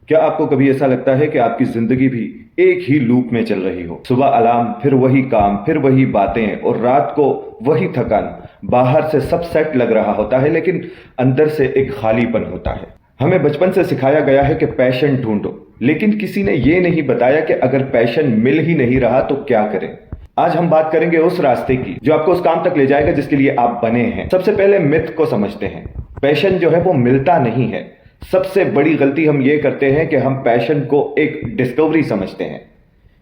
क्या आपको कभी ऐसा लगता है कि आपकी जिंदगी भी एक ही लूप में चल रही हो? सुबह अलार्म, फिर वही काम, फिर वही बातें और रात को वही थकान। बाहर से सब सेट लग रहा होता है लेकिन अंदर से एक खालीपन होता है। हमें बचपन से सिखाया गया है कि पैशन ढूंढो, लेकिन किसी ने ये नहीं बताया कि अगर पैशन मिल ही नहीं रहा तो क्या करें। आज हम बात करेंगे उस रास्ते की जो आपको उस काम तक ले जाएगा जिसके लिए आप बने हैं। सबसे पहले मिथ को समझते हैं। पैशन जो है वो मिलता नहीं है। सबसे बड़ी गलती हम ये करते हैं कि हम पैशन को एक डिस्कवरी समझते हैं,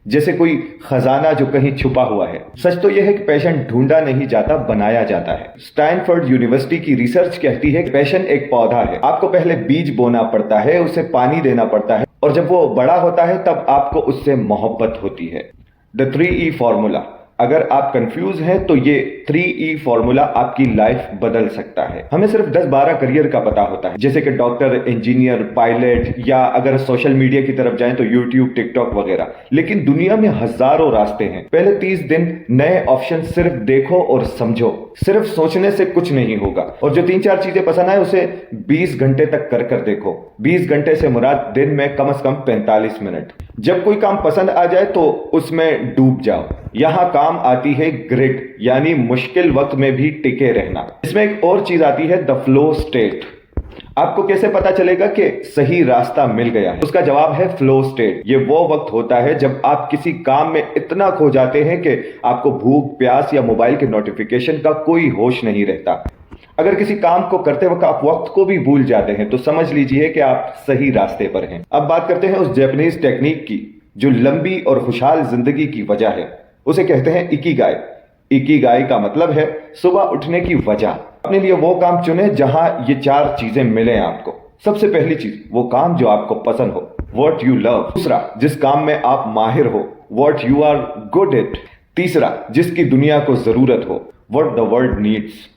जैसे कोई खजाना जो कहीं छुपा हुआ है। सच तो यह है कि पैशन ढूंढा नहीं जाता, बनाया जाता है। स्टैनफोर्ड यूनिवर्सिटी की रिसर्च कहती है कि पैशन एक पौधा है। आपको पहले बीज बोना पड़ता है, उसे पानी देना पड़ता है, और जब वो बड़ा होता है तब आपको उससे मोहब्बत होती है। The 3E formula. अगर आप कंफ्यूज हैं तो ये 3E फॉर्मूला आपकी लाइफ बदल सकता है। हमें सिर्फ 10-12 करियर का पता होता है, जैसे कि डॉक्टर, इंजीनियर, पायलट, या अगर सोशल मीडिया की तरफ जाएं तो यूट्यूब, टिकटॉक वगैरह। लेकिन दुनिया में हजारों रास्ते हैं। पहले 30 दिन नए ऑप्शन सिर्फ देखो और समझो। सिर्फ सोचने से कुछ नहीं होगा। और जो 3-4 चीजें पसंद आए उसे 20 घंटे तक कर देखो। 20 घंटे से मुराद दिन में कम से कम 45 मिनट। जब कोई काम पसंद आ जाए तो उसमें डूब जाओ। यहां काम आती है ग्रिट, यानी मुश्किल वक्त में भी टिके रहना। इसमें एक और चीज आती है, द फ्लो स्टेट। आपको कैसे पता चलेगा कि सही रास्ता मिल गया है? उसका जवाब है फ्लो स्टेट। ये वो वक्त होता है जब आप किसी काम में इतना खो जाते हैं कि आपको भूख, प्यास या मोबाइल के नोटिफिकेशन का कोई होश नहीं रहता। अगर किसी काम को करते वक्त आप वक्त को भी भूल जाते हैं तो समझ लीजिए कि आप सही रास्ते पर हैं। अब बात करते हैं उस जापानीज टेक्निक की जो लंबी और खुशहाल जिंदगी की वजह है। उसे कहते हैं इकिगाई। इकिगाई का मतलब है सुबह उठने की वजह। अपने लिए वो काम चुने जहां ये 4 चीजें मिले आपको। सबसे पहली चीज, वो काम जो आपको पसंद हो, व्हाट यू लव। दूसरा, जिस काम में आप माहिर हो, what you are good at. तीसरा, जिसकी दुनिया को जरूरत हो, व्हाट द वर्ल्ड नीड्स।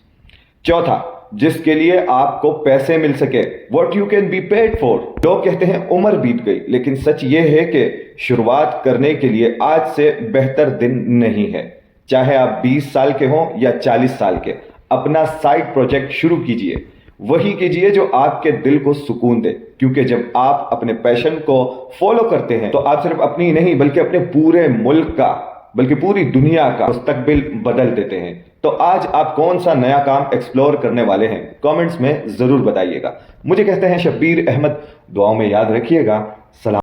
चौथा, जिसके लिए आपको पैसे मिल सके, what you can be paid for. लोग कहते हैं उम्र बीत गई, लेकिन सच यह है कि शुरुआत करने के लिए आज से बेहतर दिन नहीं है। चाहे आप 20 साल के हों या 40 साल के, अपना साइड प्रोजेक्ट शुरू कीजिए। वही कीजिए जो आपके दिल को सुकून दे, क्योंकि जब आप अपने पैशन को फॉलो करते हैं तो आप सिर्फ अपनी नहीं बल्कि अपने पूरे मुल्क का, बल्कि पूरी दुनिया का मुस्तकबिल बदल देते हैं। तो आज आप कौन सा नया काम एक्सप्लोर करने वाले हैं? कमेंट्स में जरूर बताइएगा। मुझे कहते हैं शब्बीर अहमद। दुआओं में याद रखिएगा। सलाम।